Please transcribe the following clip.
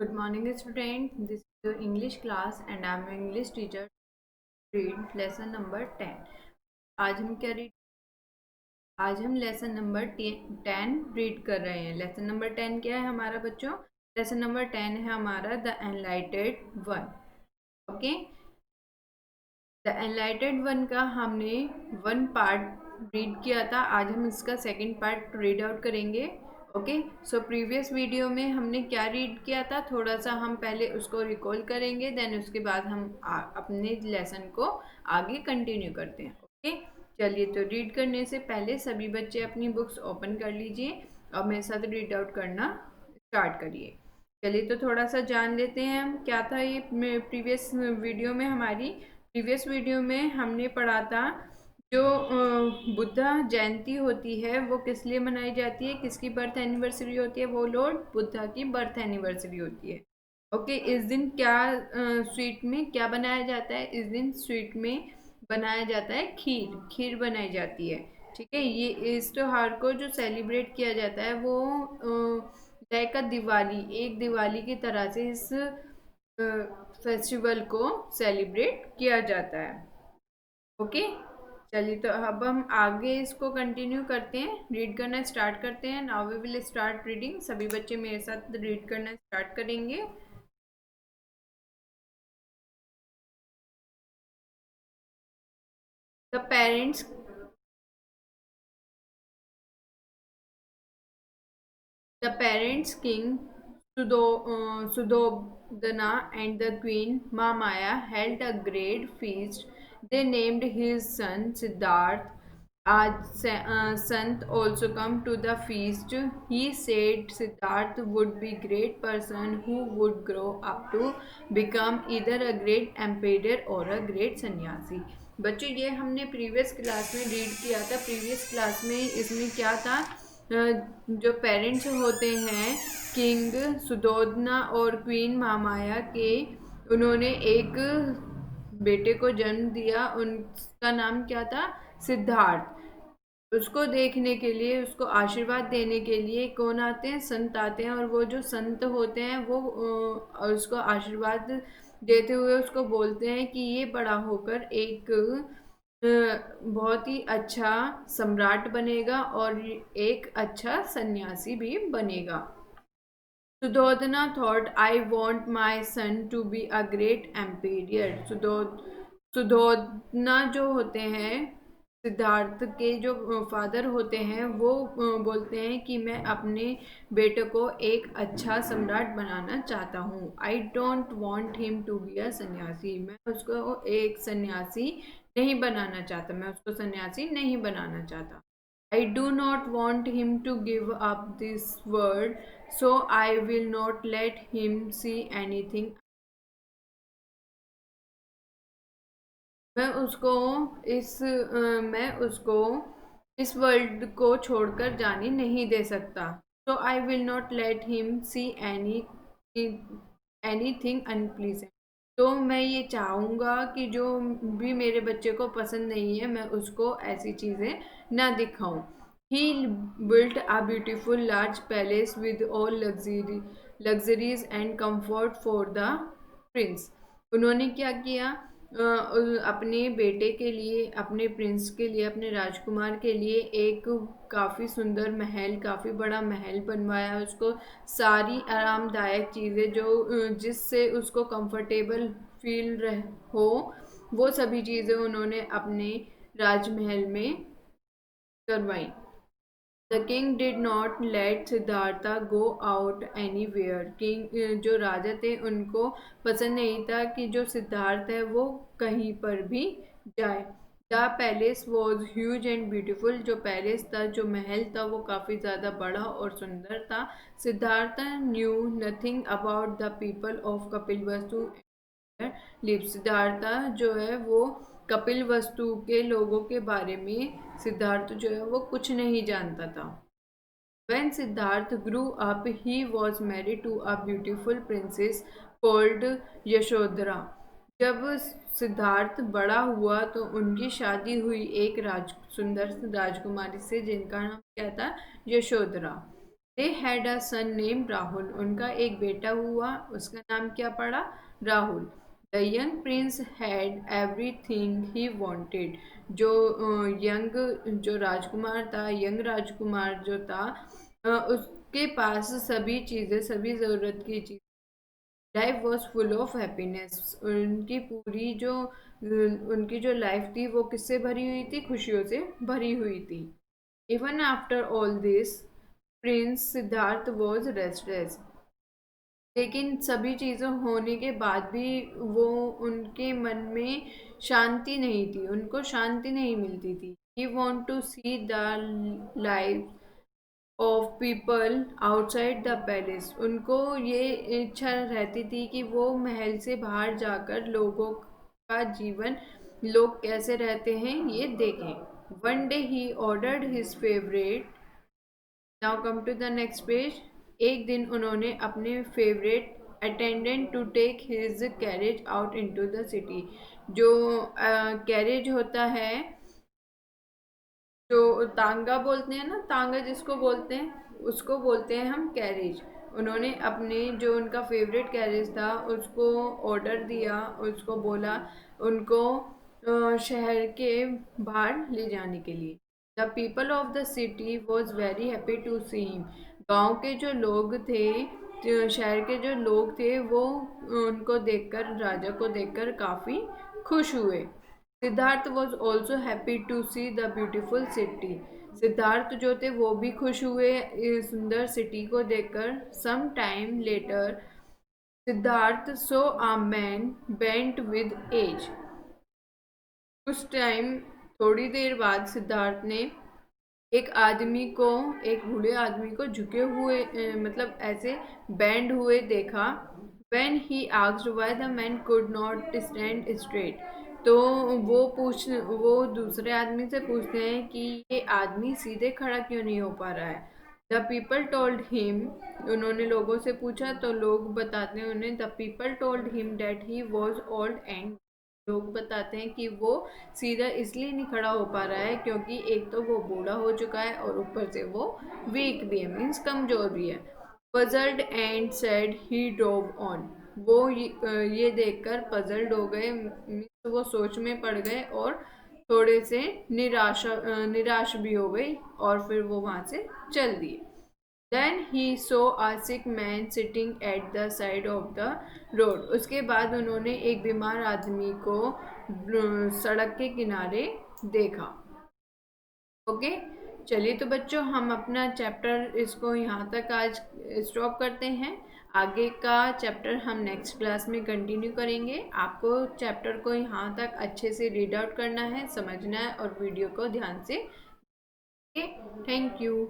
Good morning, student. This is your English class and I am your English teacher. Read lesson number 10. आज हम क्या read आज हम lesson number 10 read कर रहे हैं। लेसन नंबर 10 क्या है हमारा बच्चों? लेसन नंबर 10 है हमारा the एनलाइटेड one. Okay, the एनलाइटेड one का हमने वन पार्ट रीड किया था। आज हम इसका सेकंड पार्ट रीड आउट करेंगे। ओके, सो प्रीवियस वीडियो में हमने क्या रीड किया था, थोड़ा सा हम पहले उसको रिकॉल करेंगे, देन उसके बाद हम अपने लेसन को आगे कंटिन्यू करते हैं। ओके, चलिए, तो रीड करने से पहले सभी बच्चे अपनी बुक्स ओपन कर लीजिए और मेरे साथ रीड आउट करना स्टार्ट करिए। चलिए, तो थोड़ा सा जान लेते हैं हम क्या था ये प्रीवियस वीडियो में। हमारी प्रीवियस वीडियो में हमने पढ़ा था जो बुद्धा जयंती होती है वो किस लिए मनाई जाती है, किसकी बर्थ एनिवर्सरी होती है, वो लॉर्ड बुद्धा की बर्थ एनिवर्सरी होती है। ओके, इस दिन क्या स्वीट में क्या बनाया जाता है? इस दिन स्वीट में बनाया जाता है खीर। खीर बनाई जाती है। ठीक है, ये इस त्योहार को जो सेलिब्रेट किया जाता है वो लाइक अ दिवाली, एक दिवाली की तरह से इस फेस्टिवल को सेलिब्रेट किया जाता है। ओके, चलिए, तो अब हम आगे इसको कंटिन्यू करते हैं, रीड करना स्टार्ट करते हैं। Now we will start reading. सभी बच्चे मेरे साथ रीड करना स्टार्ट करेंगे। The parents The parents king Sudodana and the queen Mamaya held a great feast. They named his son Siddharth. Sant also come to the feast. He said Siddharth would be great person who would grow up to become either a great emperor or a great sannyasi. बच्चों, ये हमने previous class में read किया था। Previous class में इसमें क्या था, जो पेरेंट्स होते हैं किंग सुदोधना और क्वीन महामाया के, उन्होंने एक बेटे को जन्म दिया। उनका नाम क्या था? सिद्धार्थ। उसको देखने के लिए, उसको आशीर्वाद देने के लिए कौन आते हैं? संत आते हैं। और वो जो संत होते हैं वो उसको आशीर्वाद देते हुए उसको बोलते हैं कि ये बड़ा होकर एक बहुत ही अच्छा सम्राट बनेगा और एक अच्छा सन्यासी भी बनेगा। Suddhodana thought I want my son to be a great emperor. Suddhodana जो होते हैं, सिद्धार्थ के जो फादर होते हैं, वो बोलते हैं कि मैं अपने बेटे को एक अच्छा सम्राट बनाना चाहता हूँ। I don't want him to be a sannyasi. मैं उसको एक सन्यासी नहीं बनाना चाहता, मैं उसको सन्यासी नहीं बनाना चाहता। I do not want him to give up this world, so I will not let him see anything. मैं उसको मैं उसको इस वर्ल्ड को छोड़कर जाने नहीं दे सकता। So I will not let him see anything unpleasant. तो मैं ये चाहूँगा कि जो भी मेरे बच्चे को पसंद नहीं है, मैं उसको ऐसी चीज़ें ना दिखाऊं। He built a beautiful large palace with all luxuries and comfort for the prince. उन्होंने क्या किया? अपने बेटे के लिए, अपने प्रिंस के लिए, अपने राजकुमार के लिए एक काफ़ी सुंदर महल, काफ़ी बड़ा महल बनवाया। उसको सारी आरामदायक चीज़ें जो जिससे उसको कंफर्टेबल फील हो, वो सभी चीज़ें उन्होंने अपने राजमहल में करवाई। The king did not let Siddhartha go out anywhere. King जो राजा थे, उनको पसंद नहीं था कि जो सिद्धार्थ है वो कहीं पर भी जाए। The palace was huge and beautiful. जो पैलेस था, जो महल था, वो काफ़ी ज़्यादा बड़ा और सुंदर था। Siddhartha knew nothing about the people of Kapilavastu live. Siddhartha जो है वो कपिल वस्तु के लोगों के बारे में, सिद्धार्थ जो है वो कुछ नहीं जानता था। When Siddharth grew up, he was married to a beautiful princess called Yashodhara. जब सिद्धार्थ बड़ा हुआ तो उनकी शादी हुई एक सुंदर राजकुमारी से, जिनका नाम क्या था? Yashodhara. They had a son name Rahul, उनका एक बेटा हुआ, उसका नाम क्या पड़ा? Rahul. The young prince had everything he wanted, जो यंग जो राजकुमार था, यंग राजकुमार जो था, उसके पास सभी चीज़ें, सभी ज़रूरत की चीज़। Life was full of happiness, उनकी जो लाइफ थी वो किससे भरी हुई थी? खुशियों से भरी हुई थी। Even after all this Prince Siddharth was restless, लेकिन सभी चीज़ें होने के बाद भी वो उनके मन में शांति नहीं थी, उनको शांति नहीं मिलती थी। He want to see the life of people outside the palace, उनको ये इच्छा रहती थी कि वो महल से बाहर जाकर लोगों का जीवन, लोग कैसे रहते हैं, ये देखें। One day he ordered his favourite, now come to the next page. एक दिन उन्होंने अपने favourite attendant to take his carriage out into the city, जो कैरेज होता है, जो तांगा बोलते हैं ना, तांगा जिसको बोलते हैं उसको बोलते हैं हम कैरेज। उन्होंने अपने जो उनका फेवरेट कैरेज था उसको ऑर्डर दिया, उसको बोला उनको शहर के बाहर ले जाने के लिए। The people of the city was very happy to see him, गाँव के जो लोग थे, शहर के जो लोग थे वो उनको देखकर, राजा को देखकर काफ़ी खुश हुए। Siddhartha was also happy to see the beautiful city, Siddhartha जो थे वो भी खुश हुए इस सुंदर सिटी को देखकर। Some time later Siddhartha saw a man bent with age, उस टाइम थोड़ी देर बाद सिद्धार्थ ने एक आदमी को, एक बूढ़े आदमी को झुके हुए मतलब ऐसे बैंड हुए देखा। When he asked why the man could not stand straight, तो वो दूसरे आदमी से पूछते हैं कि ये आदमी सीधे खड़ा क्यों नहीं हो पा रहा है। द पीपल टोल्ड हिम, उन्होंने लोगों से पूछा तो लोग बताते हैं उन्हें, the people told him that he was old and, लोग बताते हैं कि वो सीधा इसलिए नहीं खड़ा हो पा रहा है क्योंकि एक तो वो बूढ़ा हो चुका है और ऊपर से वो वीक भी है, मीन्स कमजोर भी है। Puzzled and said he drove on, वो ये देखकर पजल्ड हो गए, मीन्स वो सोच में पड़ गए और थोड़े से निराश भी हो गई और फिर वो वहां से चल दिए। Then he saw a sick man sitting at the side of the road, उसके बाद उन्होंने एक बीमार आदमी को सड़क के किनारे देखा। ओके, चलिए तो बच्चों हम अपना चैप्टर इसको यहाँ तक आज स्टॉप करते हैं। आगे का चैप्टर हम नेक्स्ट क्लास में कंटिन्यू करेंगे। आपको चैप्टर को यहाँ तक अच्छे से रीड आउट करना है, समझना है और वीडियो को ध्यान से। Okay, thank you.